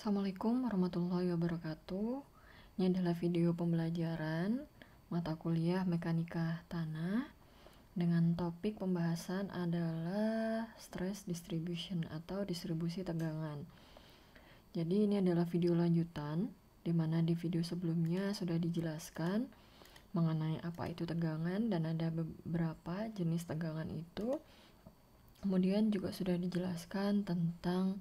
Assalamualaikum warahmatullahi wabarakatuh. Ini adalah video pembelajaran mata kuliah Mekanika Tanah dengan topik pembahasan adalah stress distribution atau distribusi tegangan. Jadi ini adalah video lanjutan, di mana di video sebelumnya sudah dijelaskan mengenai apa itu tegangan dan ada beberapa jenis tegangan itu. Kemudian juga sudah dijelaskan tentang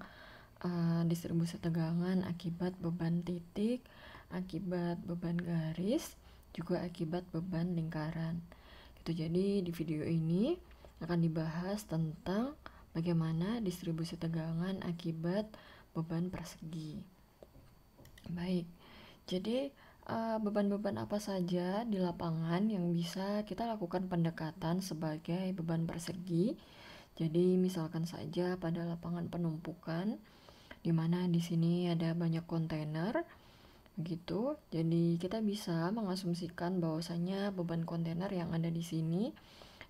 distribusi tegangan akibat beban titik, akibat beban garis, juga akibat beban lingkaran. Gitu. Jadi di video ini akan dibahas tentang bagaimana distribusi tegangan akibat beban persegi. Baik, jadi beban-beban apa saja di lapangan yang bisa kita lakukan pendekatan sebagai beban persegi. Jadi misalkan saja pada lapangan penumpukan, di mana di sini ada banyak kontainer, begitu. Jadi kita bisa mengasumsikan bahwasanya beban kontainer yang ada di sini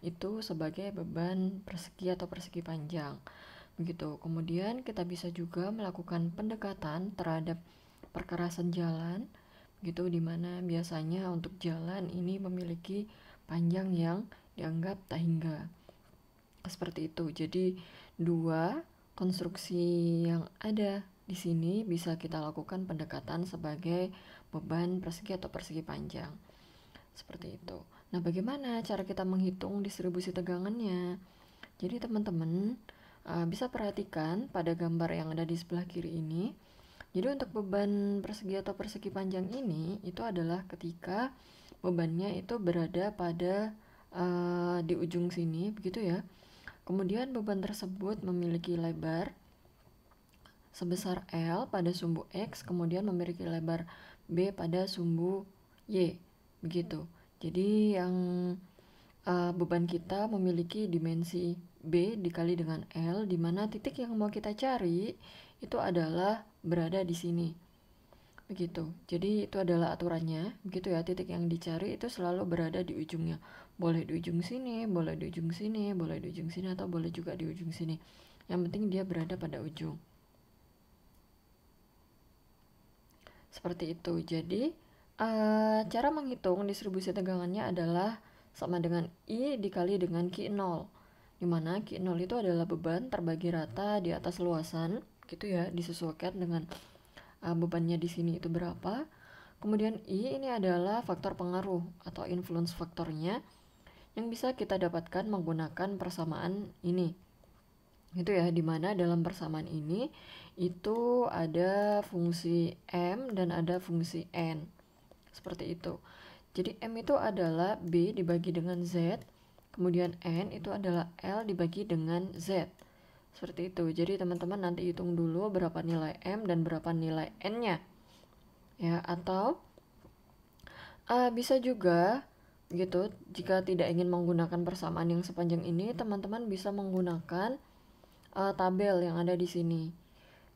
itu sebagai beban persegi atau persegi panjang, begitu. Kemudian kita bisa juga melakukan pendekatan terhadap perkerasan jalan, gitu, di mana biasanya untuk jalan ini memiliki panjang yang dianggap tak hingga. Seperti itu. Jadi dua konstruksi yang ada di sini bisa kita lakukan pendekatan sebagai beban persegi atau persegi panjang. Seperti itu. Nah, bagaimana cara kita menghitung distribusi tegangannya? Jadi teman-teman bisa perhatikan pada gambar yang ada di sebelah kiri ini. Jadi untuk beban persegi atau persegi panjang ini itu adalah ketika bebannya itu berada pada di ujung sini, begitu ya. Kemudian beban tersebut memiliki lebar sebesar L pada sumbu X, kemudian memiliki lebar B pada sumbu Y, begitu. Jadi yang beban kita memiliki dimensi B dikali dengan L, di mana titik yang mau kita cari itu adalah berada di sini, begitu. Jadi itu adalah aturannya, begitu ya. Titik yang dicari itu selalu berada di ujungnya. Boleh di ujung sini, boleh di ujung sini, boleh di ujung sini, atau boleh juga di ujung sini. Yang penting dia berada pada ujung. Seperti itu. Jadi cara menghitung distribusi tegangannya adalah sama dengan I dikali dengan Q0, dimana Q0 itu adalah beban terbagi rata di atas luasan, gitu ya, disesuaikan dengan bebannya di sini itu berapa. Kemudian I ini adalah faktor pengaruh atau influence faktornya yang bisa kita dapatkan menggunakan persamaan ini, gitu ya, dimana dalam persamaan ini itu ada fungsi M dan ada fungsi N, seperti itu. Jadi M itu adalah B dibagi dengan Z, kemudian N itu adalah L dibagi dengan Z, seperti itu. Jadi teman-teman nanti hitung dulu berapa nilai M dan berapa nilai N-nya ya. Atau bisa juga gitu, jika tidak ingin menggunakan persamaan yang sepanjang ini, teman-teman bisa menggunakan tabel yang ada di sini.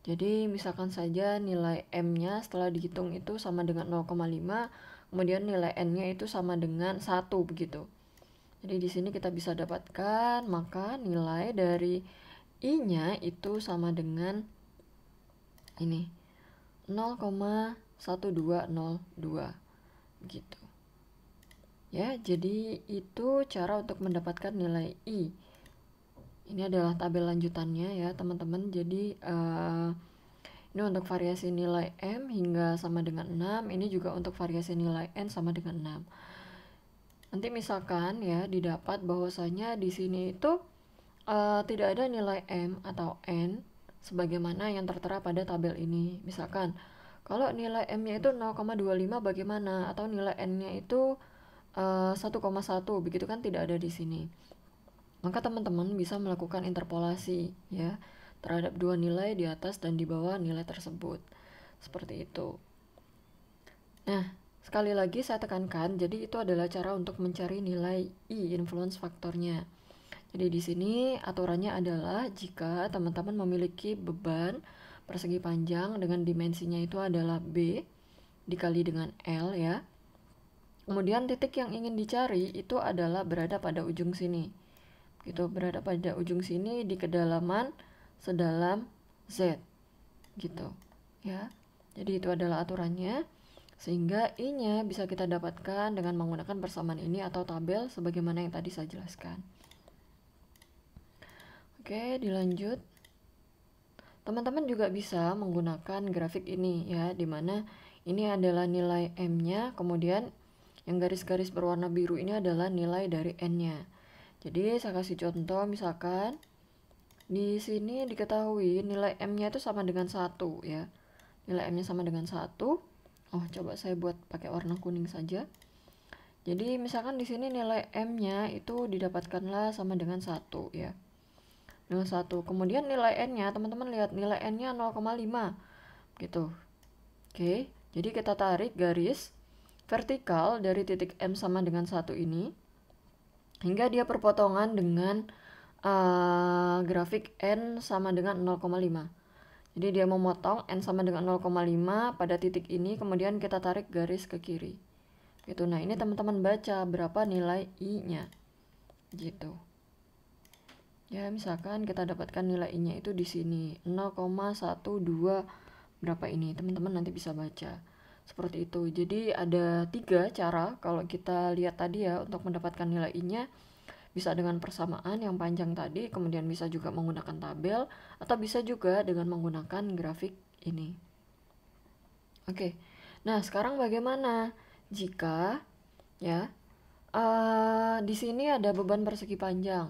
Jadi misalkan saja nilai M-nya setelah dihitung itu sama dengan 0,5, kemudian nilai N-nya itu sama dengan 1, begitu. Jadi di sini kita bisa dapatkan maka nilai dari I-nya itu sama dengan ini 0,1202 gitu. Ya, jadi itu cara untuk mendapatkan nilai I. Ini adalah tabel lanjutannya ya, teman-teman. Jadi ini untuk variasi nilai M hingga sama dengan 6, ini juga untuk variasi nilai N sama dengan 6. Nanti misalkan ya didapat bahwasanya di sini itu tidak ada nilai M atau N sebagaimana yang tertera pada tabel ini. Misalkan kalau nilai M-nya itu 0,25 bagaimana, atau nilai N-nya itu 1,1, begitu kan tidak ada di sini. Maka teman-teman bisa melakukan interpolasi ya terhadap dua nilai di atas dan di bawah nilai tersebut. Seperti itu. Nah, sekali lagi saya tekankan, jadi itu adalah cara untuk mencari nilai I, influence faktornya. Jadi di sini aturannya adalah jika teman-teman memiliki beban persegi panjang dengan dimensinya itu adalah B dikali dengan L ya. Kemudian titik yang ingin dicari itu adalah berada pada ujung sini. Gitu, berada pada ujung sini di kedalaman sedalam Z. Gitu. ya. Jadi itu adalah aturannya, sehingga I-nya bisa kita dapatkan dengan menggunakan persamaan ini atau tabel sebagaimana yang tadi saya jelaskan. Oke, dilanjut. Teman-teman juga bisa menggunakan grafik ini ya, dimana ini adalah nilai M-nya, kemudian yang garis-garis berwarna biru ini adalah nilai dari N-nya. Jadi saya kasih contoh, misalkan di sini diketahui nilai M-nya itu sama dengan 1 ya. Nilai M-nya sama dengan 1. Oh, coba saya buat pakai warna kuning saja. Jadi misalkan di sini nilai M-nya itu didapatkanlah sama dengan 1 ya. Dengan 1. Kemudian nilai N-nya, teman-teman lihat nilai N-nya 0,5 gitu. Oke, jadi kita tarik garis vertikal dari titik M sama dengan 1 ini hingga dia perpotongan dengan grafik N sama dengan 0,5. Jadi dia memotong N sama dengan 0,5 pada titik ini, kemudian kita tarik garis ke kiri. Gitu. Nah, ini teman-teman baca berapa nilai I-nya. Gitu. Ya, misalkan kita dapatkan nilai I-nya itu di sini 0,12 berapa ini. Teman-teman nanti bisa baca. Seperti itu. Jadi ada 3 cara kalau kita lihat tadi ya untuk mendapatkan nilai I-nya. Bisa dengan persamaan yang panjang tadi, kemudian bisa juga menggunakan tabel, atau bisa juga dengan menggunakan grafik ini. Oke, nah sekarang bagaimana jika ya di sini ada beban persegi panjang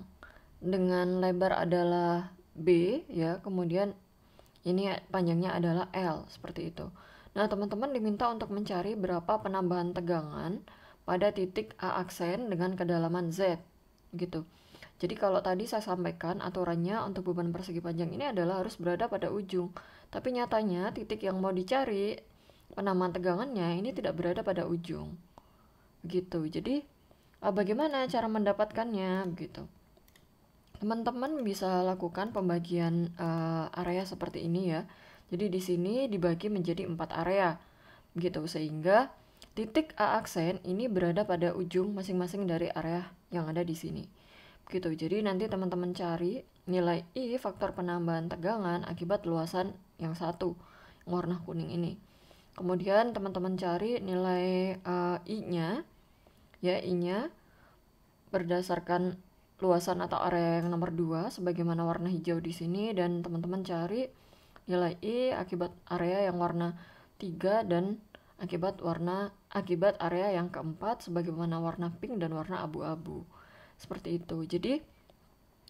dengan lebar adalah B ya, kemudian ini panjangnya adalah L seperti itu. Nah, teman-teman diminta untuk mencari berapa penambahan tegangan pada titik A aksen dengan kedalaman Z gitu. Jadi kalau tadi saya sampaikan aturannya untuk beban persegi panjang ini adalah harus berada pada ujung. Tapi nyatanya titik yang mau dicari penambahan tegangannya ini tidak berada pada ujung. Gitu. Jadi bagaimana cara mendapatkannya gitu. Teman-teman bisa lakukan pembagian area seperti ini ya. Jadi di sini dibagi menjadi 4 area. Gitu sehingga titik A aksen ini berada pada ujung masing-masing dari area yang ada di sini. Gitu. Jadi nanti teman-teman cari nilai I faktor penambahan tegangan akibat luasan yang satu, yang warna kuning ini. Kemudian teman-teman cari nilai I-nya, ya I-nya berdasarkan luasan atau area yang nomor 2 sebagaimana warna hijau di sini, dan teman-teman cari nilai I akibat area yang warna 3 dan akibat area yang keempat sebagaimana warna pink dan warna abu-abu. Seperti itu. Jadi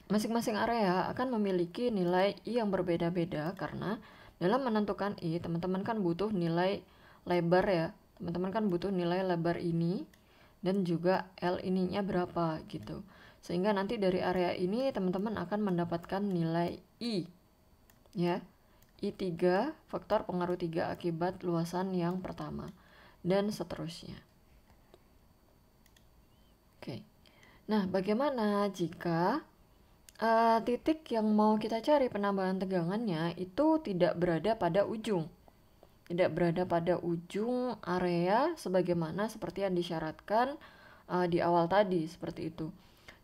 masing-masing area akan memiliki nilai I yang berbeda-beda karena dalam menentukan I, teman-teman kan butuh nilai lebar ya. Teman-teman kan butuh nilai lebar ini dan juga L ininya berapa gitu. Sehingga nanti dari area ini teman-teman akan mendapatkan nilai I. Ya. I3 faktor pengaruh 3 akibat luasan yang pertama dan seterusnya. Oke. Nah, bagaimana jika titik yang mau kita cari penambahan tegangannya itu tidak berada pada ujung? Tidak berada pada ujung area sebagaimana seperti yang disyaratkan di awal tadi, seperti itu.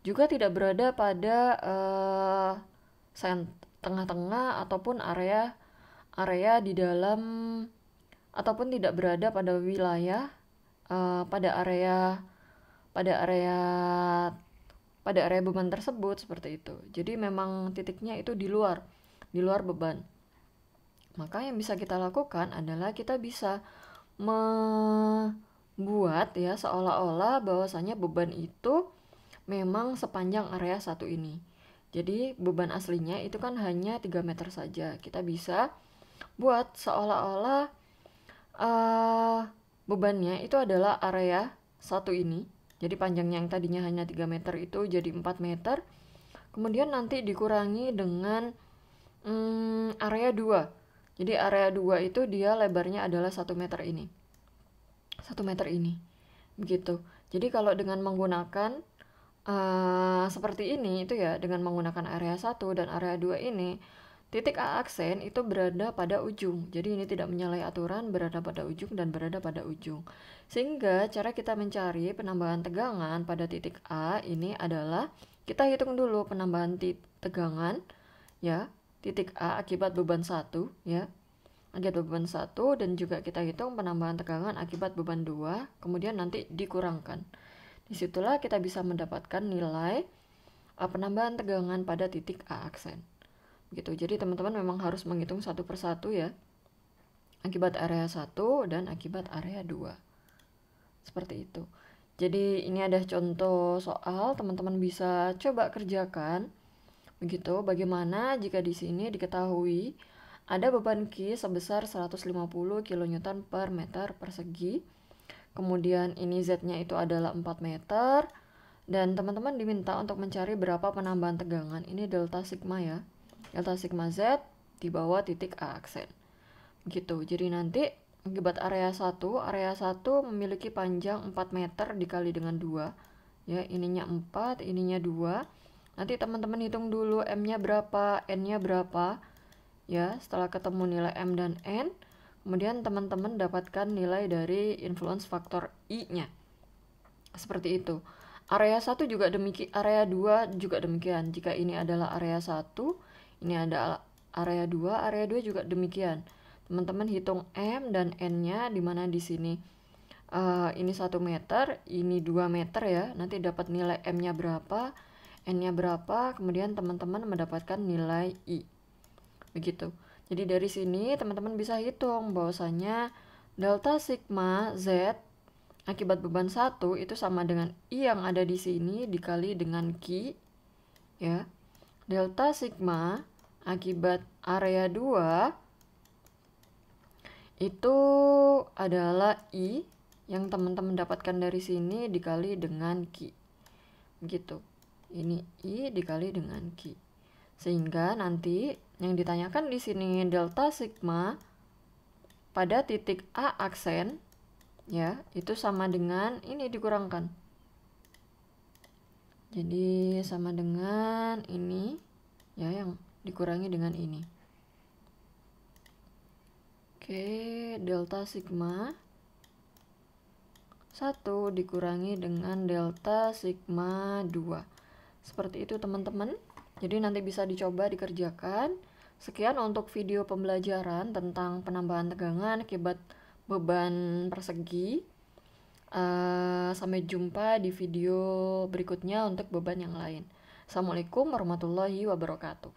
Juga tidak berada pada tengah-tengah ataupun area di dalam, ataupun tidak berada pada wilayah pada area beban tersebut, seperti itu. Jadi memang titiknya itu di luar beban. Maka yang bisa kita lakukan adalah kita bisa membuat ya seolah-olah bahwasanya beban itu memang sepanjang area 1 ini. Jadi beban aslinya itu kan hanya 3 meter saja. Kita bisa buat seolah-olah bebannya itu adalah area 1 ini. Jadi panjangnya yang tadinya hanya 3 meter itu jadi 4 meter. Kemudian nanti dikurangi dengan area 2. Jadi area 2 itu dia lebarnya adalah 1 meter ini. 1 meter ini. Begitu. Jadi kalau dengan menggunakan seperti ini itu ya, dengan menggunakan area 1 dan area 2 ini, titik A aksen itu berada pada ujung. Jadi ini tidak menyalahi aturan, berada pada ujung dan berada pada ujung. Sehingga cara kita mencari penambahan tegangan pada titik A ini adalah kita hitung dulu penambahan tegangan ya, titik A akibat beban 1 ya. akibat beban 1, dan juga kita hitung penambahan tegangan akibat beban 2, kemudian nanti dikurangkan. Disitulah kita bisa mendapatkan nilai penambahan tegangan pada titik A aksen. Gitu. Jadi teman-teman memang harus menghitung satu persatu ya, akibat area 1 dan akibat area 2. Seperti itu. Jadi ini ada contoh soal, teman-teman bisa coba kerjakan. Begitu, bagaimana jika di sini diketahui ada beban Q sebesar 150 kN per meter persegi. Kemudian ini Z-nya itu adalah 4 meter. Dan teman-teman diminta untuk mencari berapa penambahan tegangan. Ini delta sigma ya. Delta sigma Z di bawah titik A aksen. Gitu. Jadi nanti akibat area 1 memiliki panjang 4 meter dikali dengan 2. Ya, ininya 4, ininya 2. Nanti teman-teman hitung dulu M-nya berapa, N-nya berapa. Ya, setelah ketemu nilai M dan N, kemudian teman-teman dapatkan nilai dari influence faktor I-nya. Seperti itu. Area 1 juga demikian, area 2 juga demikian. Jika ini adalah area 1, ini ada area 2, area 2 juga demikian. Teman-teman hitung M dan N-nya, di mana di sini ini 1 meter, ini 2 meter ya. Nanti dapat nilai M-nya berapa, N-nya berapa, kemudian teman-teman mendapatkan nilai I. Begitu. Jadi dari sini teman-teman bisa hitung bahwasanya delta sigma Z akibat beban 1 itu sama dengan I yang ada di sini dikali dengan Q. Ya. Delta sigma akibat area 2 itu adalah I yang teman-teman dapatkan dari sini dikali dengan Q. Begitu. Ini I dikali dengan Q. Sehingga nanti yang ditanyakan di sini delta sigma pada titik A aksen ya, itu sama dengan ini dikurangkan. Jadi sama dengan ini ya, yang dikurangi dengan ini. Oke, delta sigma 1 dikurangi dengan delta sigma 2. Seperti itu teman-teman. Jadi nanti bisa dicoba dikerjakan. Sekian untuk video pembelajaran tentang penambahan tegangan akibat beban persegi. Sampai jumpa di video berikutnya untuk beban yang lain. Assalamualaikum warahmatullahi wabarakatuh.